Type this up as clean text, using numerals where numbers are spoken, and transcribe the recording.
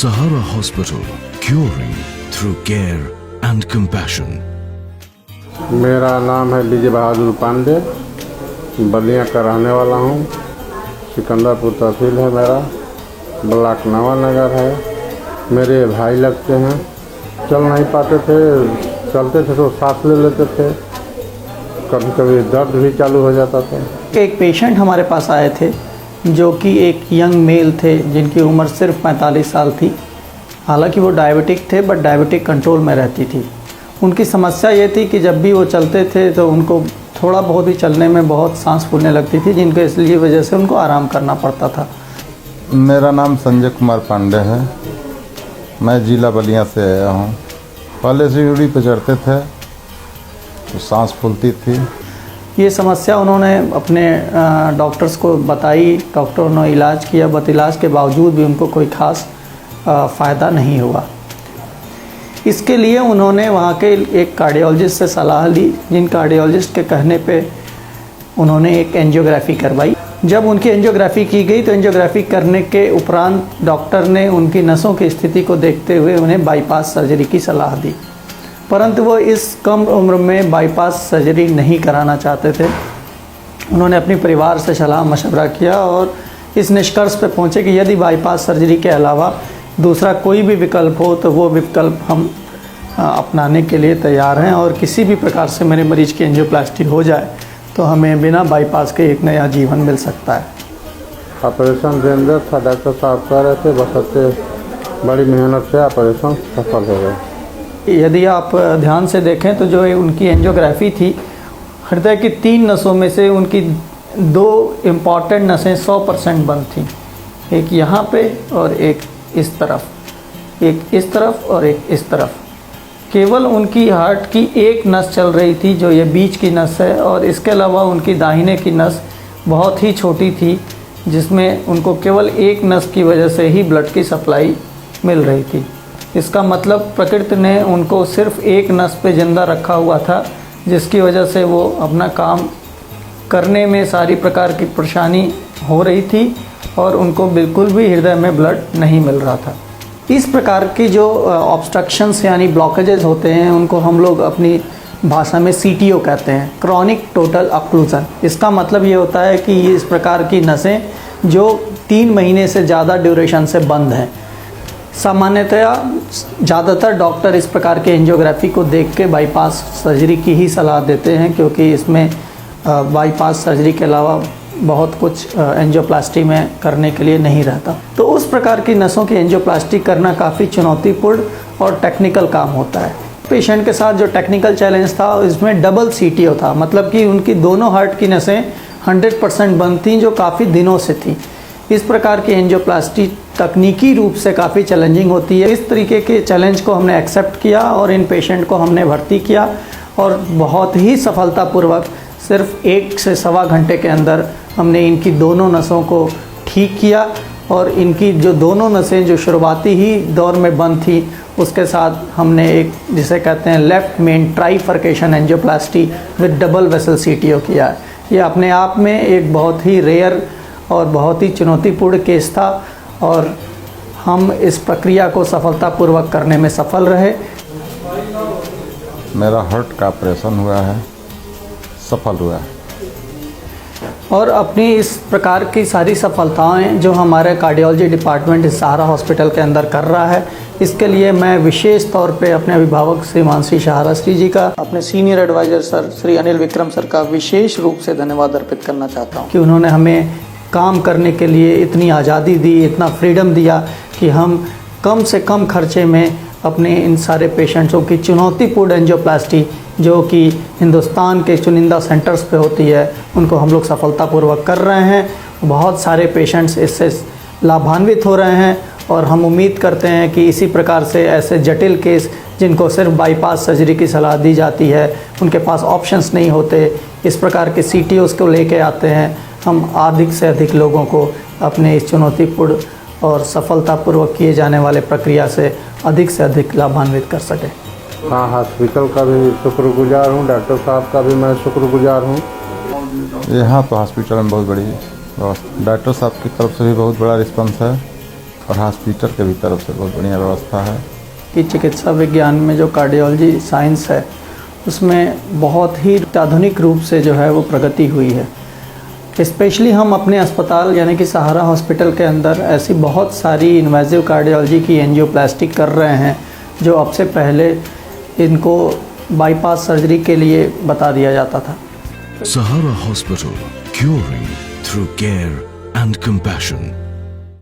Sahara Hospital, curing through care and compassion. मेरा नाम है विजय बहादुर पांडे, बलिया का रहने वाला हूँ। सिकंदरपुर तहसील है मेरा, ब्लॉक नवानगर है। मेरे भाई लगते हैं, चल नहीं पाते थे, चलते थे तो सांस ले लेते थे, कभी कभी दर्द भी चालू हो जाता था। एक पेशेंट हमारे पास आए थे जो कि एक यंग मेल थे जिनकी उम्र सिर्फ 45 साल थी। हालांकि वो डायबिटिक थे बट डायबिटिक कंट्रोल में रहती थी। उनकी समस्या ये थी कि जब भी वो चलते थे तो उनको थोड़ा बहुत ही चलने में बहुत सांस फूलने लगती थी, जिनके इसलिए वजह से उनको आराम करना पड़ता था। मेरा नाम संजय कुमार पांडे है, मैं जिला बलिया से आया हूँ। पहले सीढ़ी पर चढ़ते थे तो सांस फूलती थी। ये समस्या उन्होंने अपने डॉक्टर्स को बताई, डॉक्टरों ने इलाज किया, बट इलाज के बावजूद भी उनको कोई ख़ास फ़ायदा नहीं हुआ। इसके लिए उन्होंने वहाँ के एक कार्डियोलॉजिस्ट से सलाह ली, जिन कार्डियोलॉजिस्ट के कहने पे उन्होंने एक एंजियोग्राफी करवाई। जब उनकी एंजियोग्राफी की गई तो एंजियोग्राफी करने के उपरांत डॉक्टर ने उनकी नसों की स्थिति को देखते हुए उन्हें बाईपास सर्जरी की सलाह दी, परंतु वो इस कम उम्र में बाईपास सर्जरी नहीं कराना चाहते थे। उन्होंने अपने परिवार से सलाह मशवरा किया और इस निष्कर्ष पर पहुँचे कि यदि बाईपास सर्जरी के अलावा दूसरा कोई भी विकल्प हो तो वो विकल्प हम अपनाने के लिए तैयार हैं, और किसी भी प्रकार से मेरे मरीज की एंजियोप्लास्टी हो जाए तो हमें बिना बाईपास के एक नया जीवन मिल सकता है। ऑपरेशन डेंजर था, डॉक्टर साहब कह रहे थे, बस बड़ी मेहनत से ऑपरेशन सफल हो गए। यदि आप ध्यान से देखें तो जो उनकी एंजियोग्राफी थी, हृदय की 3 नसों में से उनकी 2 इम्पॉर्टेंट नसें 100% बंद थी। एक यहाँ पे और एक इस तरफ, एक इस तरफ और एक इस तरफ। केवल उनकी हार्ट की एक नस चल रही थी जो ये बीच की नस है, और इसके अलावा उनकी दाहिने की नस बहुत ही छोटी थी जिसमें उनको केवल एक नस की वजह से ही ब्लड की सप्लाई मिल रही थी। इसका मतलब प्रकृति ने उनको सिर्फ एक नस पे जिंदा रखा हुआ था, जिसकी वजह से वो अपना काम करने में सारी प्रकार की परेशानी हो रही थी और उनको बिल्कुल भी हृदय में ब्लड नहीं मिल रहा था। इस प्रकार की जो ऑब्स्ट्रक्शंस यानी ब्लॉकेजेस होते हैं उनको हम लोग अपनी भाषा में CTO कहते हैं, क्रॉनिक टोटल ऑक्लूजन। इसका मतलब ये होता है कि ये इस प्रकार की नसें जो 3 महीने से ज़्यादा ड्यूरेशन से बंद हैं। सामान्यतया ज़्यादातर डॉक्टर इस प्रकार के एंजियोग्राफी को देख के बाईपास सर्जरी की ही सलाह देते हैं, क्योंकि इसमें बाईपास सर्जरी के अलावा बहुत कुछ एंजियोप्लास्टी में करने के लिए नहीं रहता। तो उस प्रकार की नसों की एंजियोप्लास्टी करना काफ़ी चुनौतीपूर्ण और टेक्निकल काम होता है। पेशेंट के साथ जो टेक्निकल चैलेंज था इसमें डबल CTO था, मतलब कि उनकी दोनों हार्ट की नसें 100% बंद थीं जो काफ़ी दिनों से थी। इस प्रकार की एंजियोप्लास्टी तकनीकी रूप से काफ़ी चैलेंजिंग होती है। इस तरीके के चैलेंज को हमने एक्सेप्ट किया और इन पेशेंट को हमने भर्ती किया, और बहुत ही सफलतापूर्वक सिर्फ 1 से सवा घंटे के अंदर हमने इनकी दोनों नसों को ठीक किया, और इनकी जो दोनों नसें जो शुरुआती ही दौर में बंद थी उसके साथ हमने एक जिसे कहते हैं left main trifurcation angioplasty with double vessel CTO किया है। ये अपने आप में एक बहुत ही रेयर और बहुत ही चुनौतीपूर्ण केस था, और हम इस प्रक्रिया को सफलतापूर्वक करने में सफल रहे। मेरा हार्ट का ऑपरेशन हुआ है, सफल हुआ है। और अपनी इस प्रकार की सारी सफलताएं जो हमारे कार्डियोलॉजी डिपार्टमेंट इस सहारा हॉस्पिटल के अंदर कर रहा है, इसके लिए मैं विशेष तौर पे अपने अभिभावक श्री मानसी सहाराश्री जी का, अपने senior adviser sir Shri Anil Vikram sir का विशेष रूप से धन्यवाद अर्पित करना चाहता हूँ कि उन्होंने हमें काम करने के लिए इतनी आज़ादी दी, इतना फ्रीडम दिया कि हम कम से कम खर्चे में अपने इन सारे पेशेंट्सों की चुनौतीपूर्ण एंजियोप्लास्टी जो कि हिंदुस्तान के चुनिंदा सेंटर्स पे होती है उनको हम लोग सफलतापूर्वक कर रहे हैं। बहुत सारे पेशेंट्स इससे लाभान्वित हो रहे हैं, और हम उम्मीद करते हैं कि इसी प्रकार से ऐसे जटिल केस जिनको सिर्फ बाईपास सर्जरी की सलाह दी जाती है, उनके पास ऑप्शंस नहीं होते, इस प्रकार के CTOs को लेके आते हैं, हम अधिक से अधिक लोगों को अपने इस चुनौतीपूर्ण और सफलतापूर्वक किए जाने वाले प्रक्रिया से अधिक लाभान्वित कर सकें। हाँ, हॉस्पिटल का भी शुक्रगुजार हूँ, डॉक्टर साहब का भी मैं शुक्रगुजार हूँ। यहाँ तो हॉस्पिटल में बहुत बड़ी व्यवस्था, डॉक्टर साहब की तरफ से भी बहुत बड़ा रिस्पॉन्स है, और हॉस्पिटल के भी तरफ से बहुत बढ़िया व्यवस्था है कि चिकित्सा विज्ञान में जो कार्डियोलॉजी साइंस है उसमें बहुत ही आधुनिक रूप से जो है वो प्रगति हुई है। स्पेशली हम अपने अस्पताल यानी कि सहारा हॉस्पिटल के अंदर ऐसी बहुत सारी इन्वेजिव कार्डियोलॉजी की एंजियोप्लास्टी कर रहे हैं जो अब से पहले इनको बाईपास सर्जरी के लिए बता दिया जाता था। Sahara Hospital, curing through care and compassion.